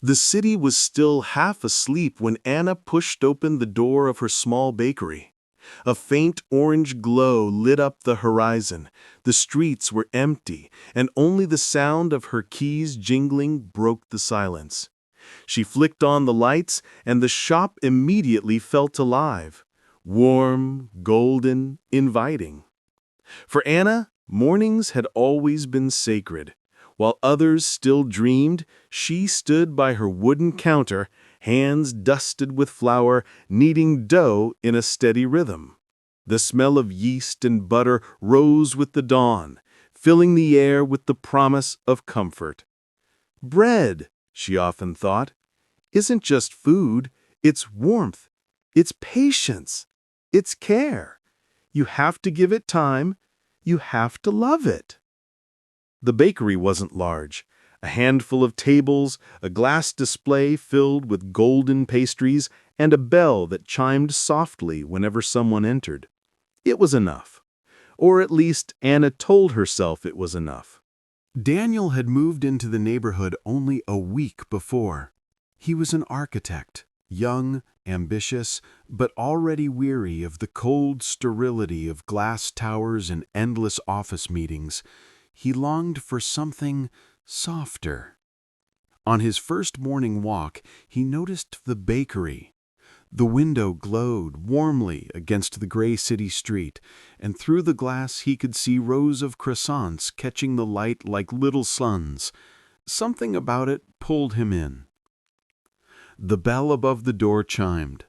The city was still half asleep when Anna pushed open the door of her small bakery. A faint orange glow lit up the horizon. The streets were empty, and only the sound of her keys jingling broke the silence. She flicked on the lights, and the shop immediately felt alive. Warm, golden, inviting. For Anna, mornings had always been sacred. While others still dreamed, she stood by her wooden counter, hands dusted with flour, kneading dough in a steady rhythm. The smell of yeast and butter rose with the dawn, filling the air with the promise of comfort. Bread, she often thought, isn't just food, it's warmth, it's patience, it's care. You have to give it time, you have to love it. The bakery wasn't large. A handful of tables, a glass display filled with golden pastries, and a bell that chimed softly whenever someone entered. It was enough. Or at least Anna told herself it was enough. Daniel had moved into the neighborhood only a week before. He was an architect, young, ambitious, but already weary of the cold sterility of glass towers and endless office meetings. He longed for something softer. On his first morning walk, he noticed the bakery. The window glowed warmly against the gray city street, and through the glass he could see rows of croissants catching the light like little suns. Something about it pulled him in. The bell above the door chimed.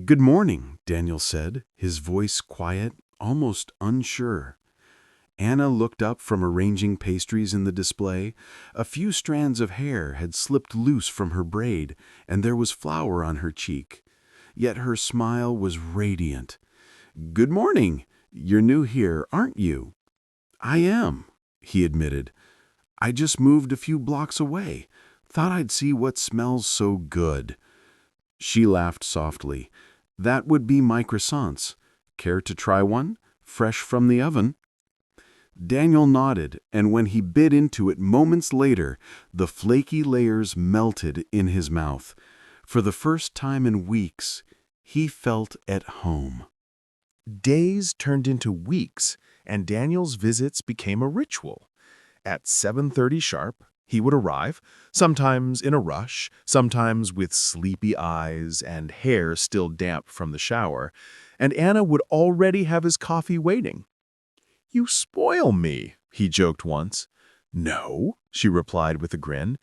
"Good morning," Daniel said, his voice quiet, almost unsure. Anna looked up from arranging pastries in the display. A few strands of hair had slipped loose from her braid, and there was flour on her cheek. Yet her smile was radiant. "Good morning. You're new here, aren't you?" "I am," he admitted. "I just moved a few blocks away. Thought I'd see what smells so good." She laughed softly. "That would be my croissants. Care to try one? Fresh from the oven?" Daniel nodded, and when he bit into it moments later, the flaky layers melted in his mouth. For the first time in weeks, he felt at home. Days turned into weeks, and Daniel's visits became a ritual. At 7:30 sharp, he would arrive, sometimes in a rush, sometimes with sleepy eyes and hair still damp from the shower, and Anna would already have his coffee waiting. "You spoil me," he joked once. "No," she replied with a grin.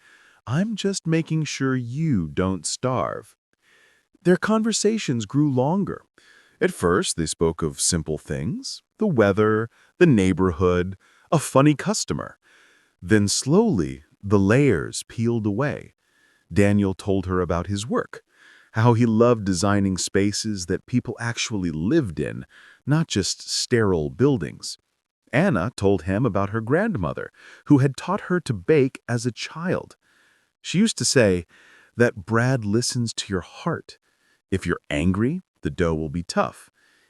"I'm just making sure you don't starve." Their conversations grew longer. At first, they spoke of simple things, the weather, the neighborhood, a funny customer. Then slowly, the layers peeled away. Daniel told her about his work, how he loved designing spaces that people actually lived in, not just sterile buildings. Anna told him about her grandmother, who had taught her to bake as a child. She used to say that bread listens to your heart. If you're angry, the dough will be tough.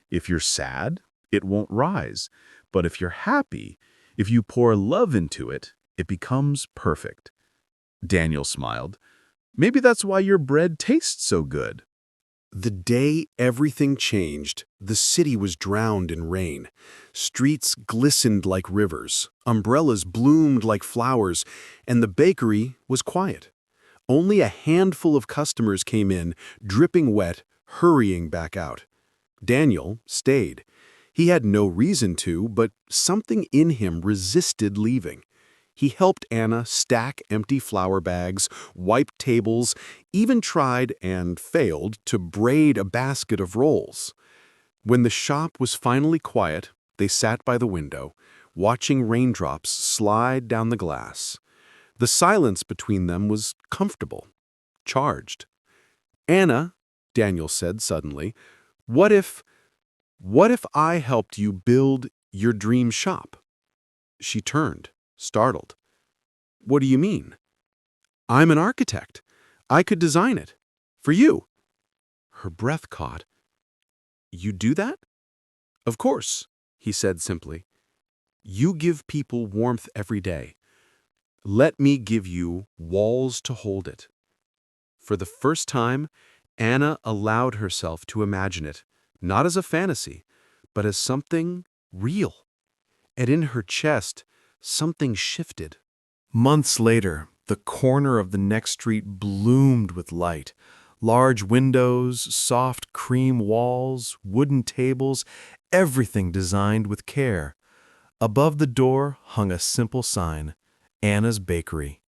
If you're sad, it won't rise. But if you're happy, if you pour love into it, it becomes perfect. Daniel smiled. "Maybe that's why your bread tastes so good." The day everything changed, the city was drowned in rain. Streets glistened like rivers, umbrellas bloomed like flowers, and the bakery was quiet. Only a handful of customers came in, dripping wet, hurrying back out. Daniel stayed. He had no reason to, but something in him resisted leaving. He helped Anna stack empty flour bags, wiped tables, even tried, and failed, to braid a basket of rolls. When the shop was finally quiet, they sat by the window, watching raindrops slide down the glass. The silence between them was comfortable, charged. "Anna," Daniel said suddenly, what if I helped you build your dream shop?" She turned, startled. "What do you mean?" "I'm an architect. I could design it. For you." Her breath caught. "You do that?" "Of course," he said simply. "You give people warmth every day. Let me give you walls to hold it. For the first time, Anna allowed herself to imagine it, not as a fantasy, but as something real. And in her chest, something shifted. Months later, the corner of the next street bloomed with light. Large windows, soft cream walls, wooden tables, everything designed with care. Above the door hung a simple sign, Anna's Bakery.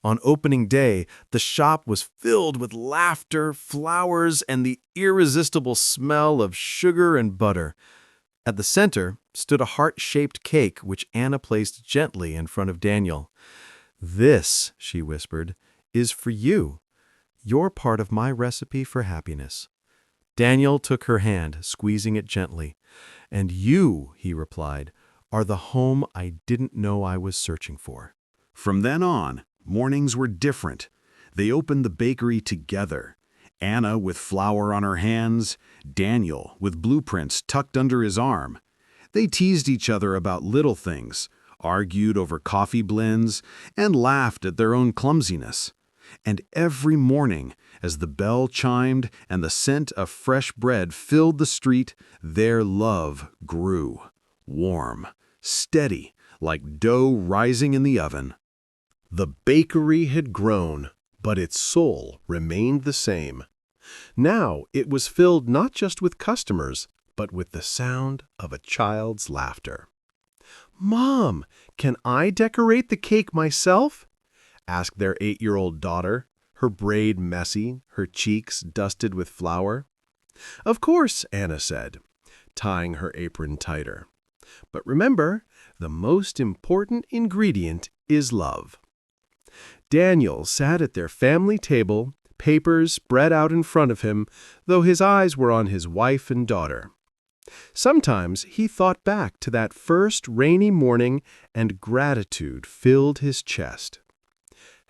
On opening day, the shop was filled with laughter, flowers, and the irresistible smell of sugar and butter. At the center stood a heart-shaped cake which Anna placed gently in front of Daniel. "This," she whispered, "is for you. You're part of my recipe for happiness." Daniel took her hand, squeezing it gently. "And you," he replied, "are the home I didn't know I was searching for." From then on, mornings were different. They opened the bakery together. Anna with flour on her hands, Daniel with blueprints tucked under his arm. They teased each other about little things, argued over coffee blends, and laughed at their own clumsiness. And every morning, as the bell chimed and the scent of fresh bread filled the street, their love grew, warm, steady, like dough rising in the oven. The bakery had grown, but its soul remained the same. Now it was filled not just with customers, but with the sound of a child's laughter. "Mom, can I decorate the cake myself?" asked their 8-year-old daughter, her braid messy, her cheeks dusted with flour. "Of course," Anna said, tying her apron tighter. "But remember, the most important ingredient is love." Daniel sat at their family table, papers spread out in front of him, though his eyes were on his wife and daughter. Sometimes he thought back to that first rainy morning, and gratitude filled his chest.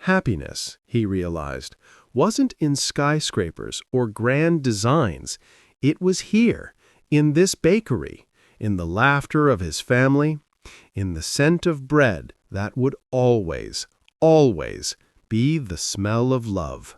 Happiness, he realized, wasn't in skyscrapers or grand designs. It was here, in this bakery, in the laughter of his family, in the scent of bread that would always, always be the smell of love.